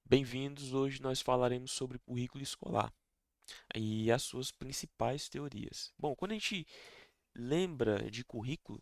Bem-vindos! Hoje nós falaremos sobre currículo escolar e as suas principais teorias. Bom, quando a gente lembra de currículo,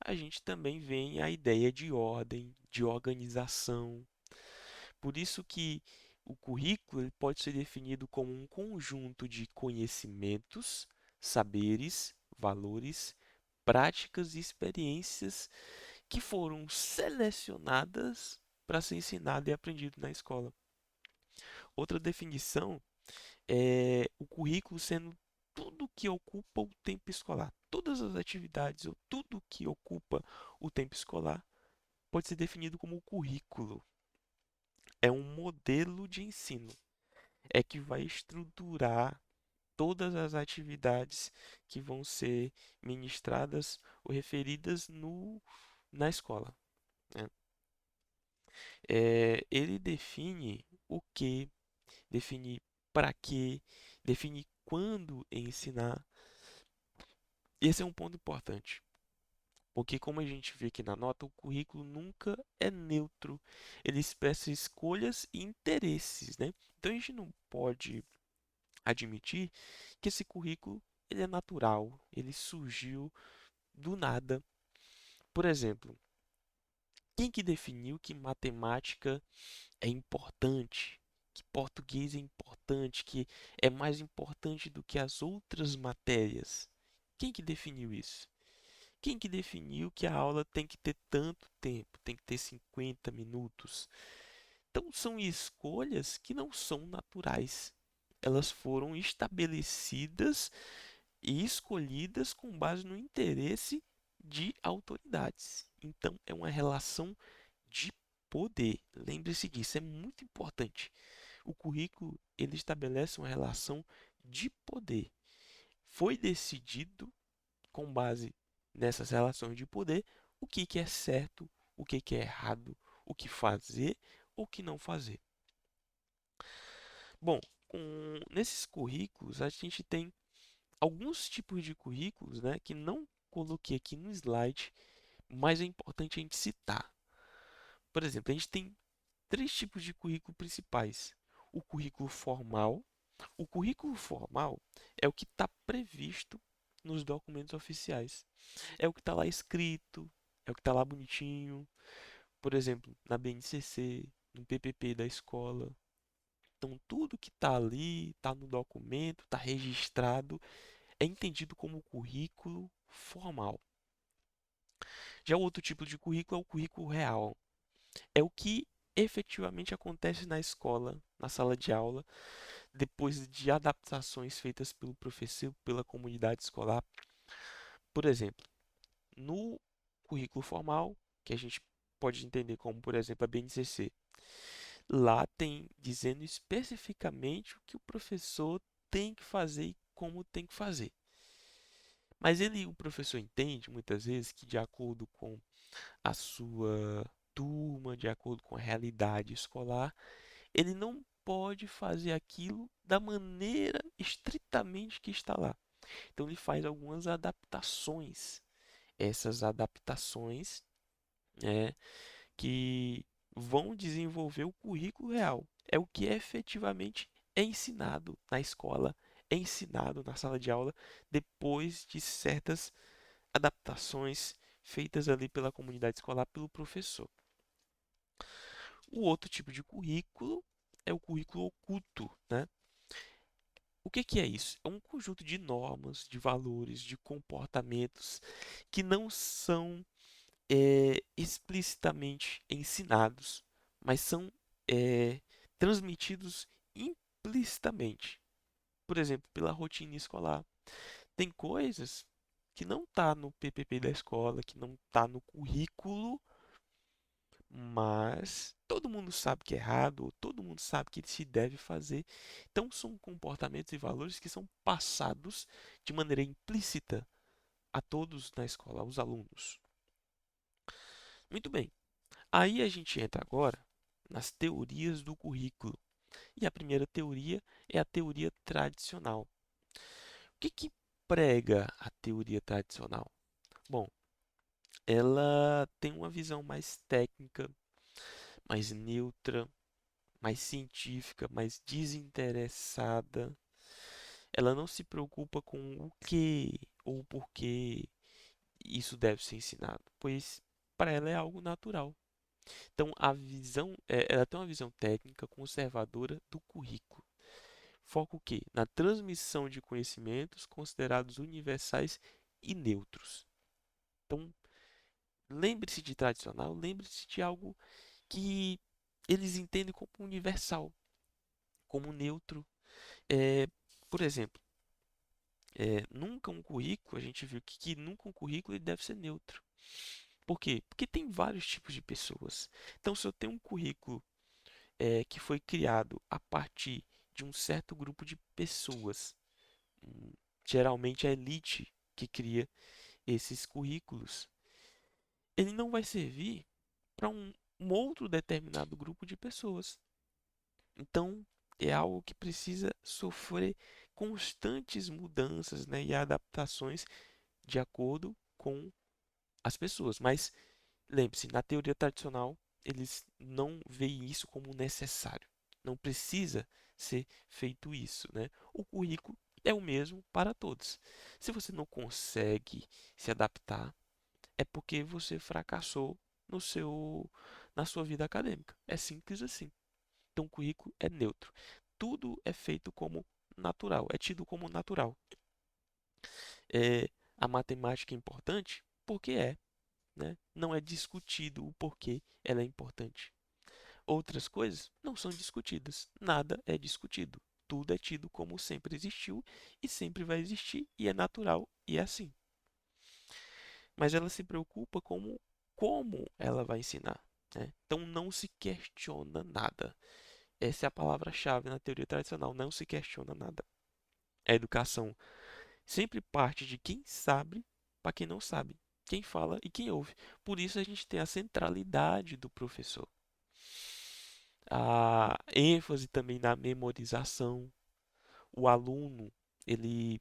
a gente também vem a ideia de ordem, de organização. Por isso que o currículo ele pode ser definido como um conjunto de conhecimentos, saberes, valores, práticas e experiências que foram selecionadas para ser ensinado e aprendido na escola. Outra definição é o currículo sendo tudo que ocupa o tempo escolar. Todas as atividades ou tudo que ocupa o tempo escolar pode ser definido como currículo. É um modelo de ensino. É que vai estruturar todas as atividades que vão ser ministradas ou referidas na escola, né? Ele define o que, define para quê, define quando ensinar. Esse é um ponto importante, porque como a gente vê aqui na nota, o currículo nunca é neutro. Ele expressa escolhas e interesses, né? Então a gente não pode admitir que esse currículo ele é natural, ele surgiu do nada. Por exemplo, quem que definiu que matemática é importante, que português é importante, que é mais importante do que as outras matérias? Quem que definiu isso? Quem que definiu que a aula tem que ter tanto tempo, tem que ter 50 minutos? Então são escolhas que não são naturais. Elas foram estabelecidas e escolhidas com base no interesse de autoridades. Então é uma relação de poder. Lembre-se disso, é muito importante. O currículo ele estabelece uma relação de poder. Foi decidido com base nessas relações de poder o que que é certo, o que que é errado, o que fazer ou o que não fazer. Bom, nesses currículos a gente tem alguns tipos de currículos, né, que não coloquei aqui no slide, mas é importante a gente citar. Por exemplo, a gente tem três tipos de currículo principais. O currículo formal. O currículo formal é o que está previsto nos documentos oficiais. É o que está lá escrito, é o que está lá bonitinho. Por exemplo, na BNCC, no PPP da escola. Então, tudo que está ali, está no documento, está registrado, é entendido como currículo formal. Já o outro tipo de currículo é o currículo real. É o que efetivamente acontece na escola, na sala de aula, depois de adaptações feitas pelo professor, pela comunidade escolar. Por exemplo, no currículo formal, que a gente pode entender como, por exemplo, a BNCC, lá tem dizendo especificamente o que o professor tem que fazer e como tem que fazer. Mas o professor entende muitas vezes que de acordo com a sua turma, de acordo com a realidade escolar, ele não pode fazer aquilo da maneira estritamente que está lá. Então ele faz algumas adaptações. Essas adaptações que vão desenvolver o currículo real. É o que efetivamente é ensinado na escola, é ensinado na sala de aula, depois de certas adaptações feitas ali pela comunidade escolar, pelo professor. O outro tipo de currículo é o currículo oculto, né? O que que é isso? É um conjunto de normas, de valores, de comportamentos que não são explicitamente ensinados, mas são transmitidos implicitamente. Por exemplo, pela rotina escolar. Tem coisas que não está no PPP da escola, que não está no currículo, mas todo mundo sabe que é errado, ou todo mundo sabe que se deve fazer. Então são comportamentos e valores que são passados de maneira implícita a todos na escola, aos alunos. Muito bem. Aí a gente entra agora nas teorias do currículo. E a primeira teoria é a teoria tradicional. O que que prega a teoria tradicional? Bom, ela tem uma visão mais técnica, mais neutra, mais científica, mais desinteressada. Ela não se preocupa com o que ou por que isso deve ser ensinado, pois para ela é algo natural. Então, ela tem uma visão técnica conservadora do currículo. Foca o quê? Na transmissão de conhecimentos considerados universais e neutros. Então, lembre-se de tradicional, lembre-se de algo que eles entendem como universal, como neutro. É, por exemplo, nunca um currículo, a gente viu que nunca um currículo ele deve ser neutro. Por quê? Porque tem vários tipos de pessoas. Então, se eu tenho um currículo que foi criado a partir de um certo grupo de pessoas, hum, geralmente a elite que cria esses currículos, ele não vai servir para um outro determinado grupo de pessoas. Então, é algo que precisa sofrer constantes mudanças, né, e adaptações de acordo com as pessoas. Mas lembre-se, na teoria tradicional, eles não veem isso como necessário. Não precisa ser feito isso, né? O currículo é o mesmo para todos. Se você não consegue se adaptar, é porque você fracassou na sua vida acadêmica. É simples assim. Então, o currículo é neutro. Tudo é feito como natural, é tido como natural. A matemática é importante porque né? Não é discutido o porquê ela é importante. Outras coisas não são discutidas. Nada é discutido. Tudo é tido como sempre existiu e sempre vai existir e é natural e é assim. Mas ela se preocupa como ela vai ensinar, né? Então não se questiona nada. Essa é a palavra-chave na teoria tradicional. Não se questiona nada. A educação sempre parte de quem sabe para quem não sabe, quem fala e quem ouve. Por isso a gente tem a centralidade do professor, a ênfase também na memorização. O aluno, ele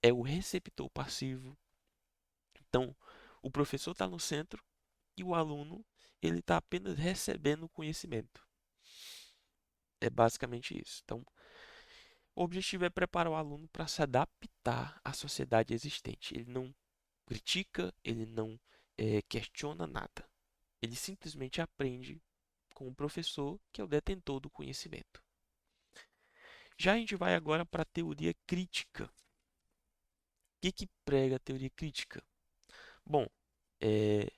é o receptor passivo. Então, o professor está no centro e o aluno, ele está apenas recebendo o conhecimento. É basicamente isso. Então, o objetivo é preparar o aluno para se adaptar à sociedade existente. Ele não critica, ele não questiona nada. Ele simplesmente aprende com o professor, que é o detentor do conhecimento. Já a gente vai agora para a teoria crítica. O que prega a teoria crítica? Bom, é,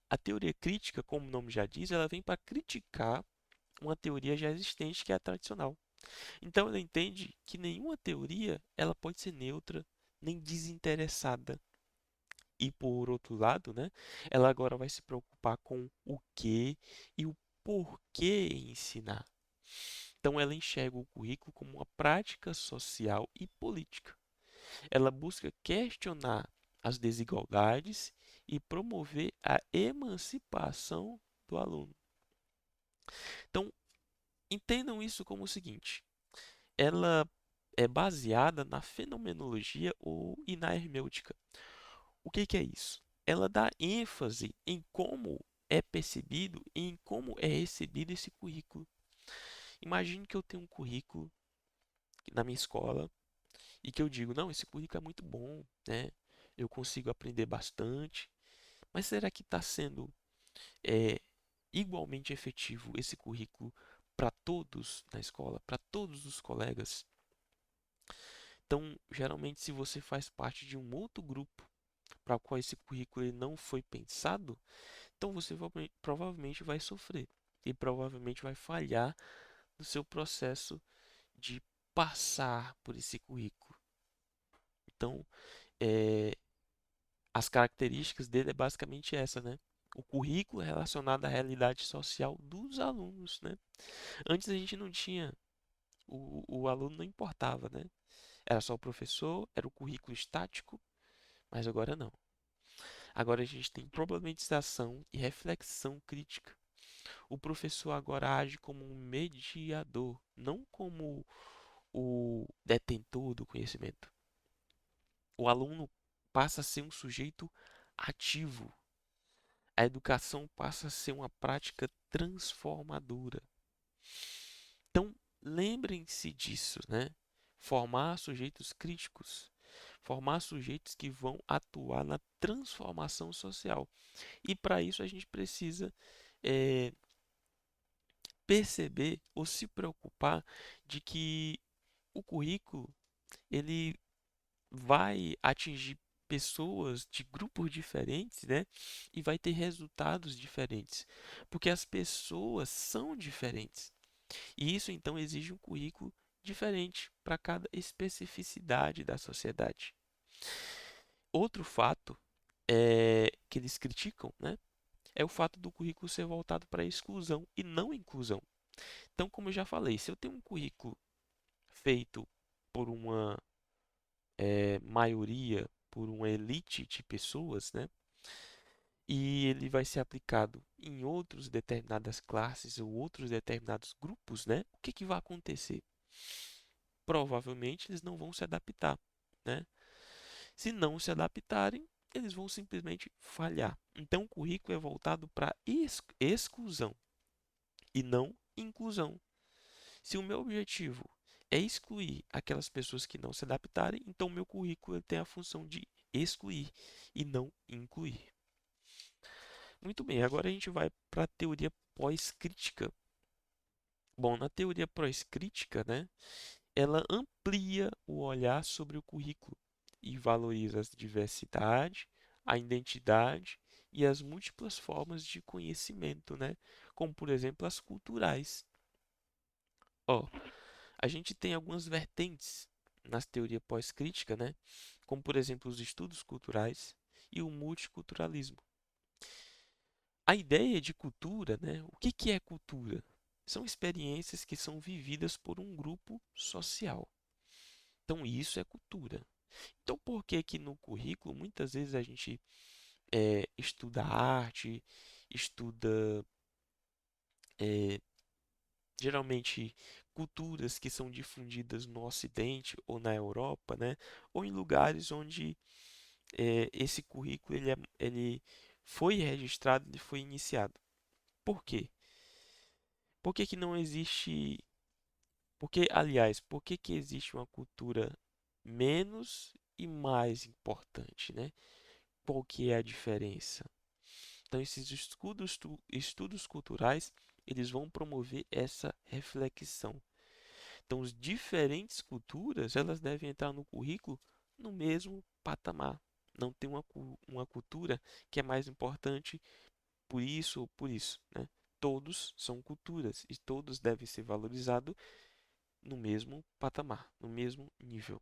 a teoria crítica, como o nome já diz, ela vem para criticar uma teoria já existente, que é a tradicional. Então, ela entende que nenhuma teoria ela pode ser neutra nem desinteressada. E por outro lado, né, ela agora vai se preocupar com o que e o porquê ensinar. Então, ela enxerga o currículo como uma prática social e política. Ela busca questionar as desigualdades e promover a emancipação do aluno. Então, entendam isso como o seguinte: ela é baseada na fenomenologia e na hermenêutica. O que é isso? Ela dá ênfase em como é percebido e em como é recebido esse currículo. Imagine que eu tenho um currículo na minha escola e que eu digo, não, esse currículo é muito bom, né? Eu consigo aprender bastante, mas será que está sendo é, igualmente efetivo esse currículo para todos na escola, para todos os colegas? Então, geralmente, se você faz parte de um outro grupo para o qual esse currículo ele não foi pensado, então você provavelmente vai sofrer e provavelmente vai falhar no seu processo de passar por esse currículo. Então, é, as características dele é basicamente essa, né? O currículo é relacionado à realidade social dos alunos, né? Antes a gente não tinha, o aluno não importava, né? Era só o professor, era o currículo estático, mas agora não. Agora a gente tem problematização e reflexão crítica. O professor agora age como um mediador, não como o detentor do conhecimento. O aluno passa a ser um sujeito ativo. A educação passa a ser uma prática transformadora. lembrem-se disso, né? Formar sujeitos críticos, formar sujeitos que vão atuar na transformação social. E para isso a gente precisa eh, perceber ou se preocupar de que o currículo ele vai atingir pessoas de grupos diferentes, né? E vai ter resultados diferentes, porque as pessoas são diferentes. E isso então exige um currículo diferente para cada especificidade da sociedade. Outro fato que eles criticam, né, é o fato do currículo ser voltado para a exclusão e não inclusão. Então, como eu já falei, se eu tenho um currículo feito por uma maioria, por uma elite de pessoas, né, e ele vai ser aplicado em outros determinadas classes ou outros determinados grupos, né, o que que vai acontecer? Provavelmente eles não vão se adaptar, né? Se não se adaptarem, eles vão simplesmente falhar. Então, o currículo é voltado para exclusão e não inclusão. Se o meu objetivo é excluir aquelas pessoas que não se adaptarem, então o meu currículo tem a função de excluir e não incluir. Muito bem, agora a gente vai para a teoria pós-crítica. Bom, na teoria pós-crítica, né, ela amplia o olhar sobre o currículo e valoriza a diversidade, a identidade e as múltiplas formas de conhecimento, né? Como, por exemplo, as culturais. Ó, a gente tem algumas vertentes na teoria pós-crítica, né? Como, por exemplo, os estudos culturais e o multiculturalismo. A ideia de cultura, né? O que que é cultura? São experiências que são vividas por um grupo social. Então, isso é cultura. Então, por que que no currículo muitas vezes a gente estuda arte, estuda eh, geralmente culturas que são difundidas no Ocidente ou na Europa, né? Ou em lugares onde esse currículo ele foi registrado, ele foi iniciado. Por quê? Por que que não existe... Porque, aliás, por que que existe uma cultura menos e mais importante, né? Qual que é a diferença? Então, esses estudos culturais, eles vão promover essa reflexão. Então, as diferentes culturas, elas devem entrar no currículo no mesmo patamar. Não tem uma cultura que é mais importante por isso ou por isso, né? Todos são culturas e todos devem ser valorizados no mesmo patamar, no mesmo nível.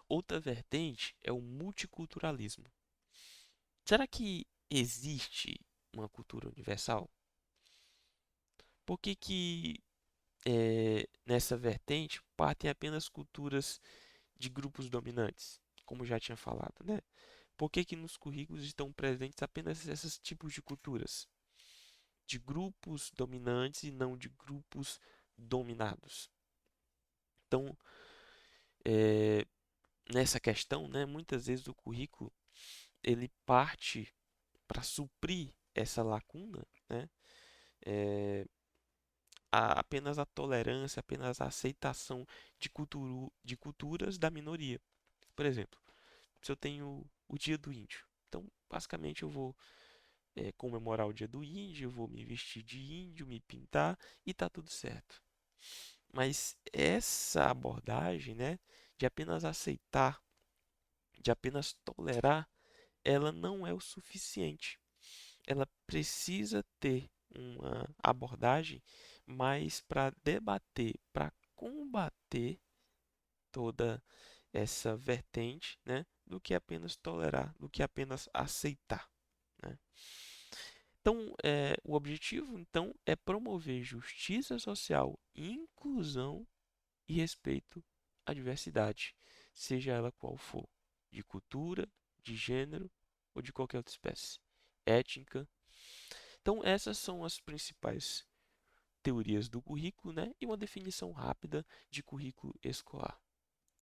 Outra vertente é o multiculturalismo. Será que existe uma cultura universal? Por que que nessa vertente partem apenas culturas de grupos dominantes, como já tinha falado, né? Por que que nos currículos estão presentes apenas esses tipos de culturas? De grupos dominantes e não de grupos dominados. Então, eh, nessa questão, né, muitas vezes o currículo ele parte para suprir essa lacuna, né? eh, apenas a tolerância, apenas a aceitação de culturas da minoria. Por exemplo, se eu tenho o Dia do Índio, então basicamente eu vou comemorar o Dia do Índio, eu vou me vestir de índio, me pintar e tá tudo certo. Mas essa abordagem, né, de apenas aceitar, de apenas tolerar, ela não é o suficiente. Ela precisa ter uma abordagem mais para debater, para combater toda essa vertente, né, do que apenas tolerar, do que apenas aceitar, né? Então, o objetivo então é promover justiça social, inclusão e respeito à diversidade, seja ela qual for, de cultura, de gênero ou de qualquer outra espécie, étnica. Então, essas são as principais teorias do currículo, né? E uma definição rápida de currículo escolar.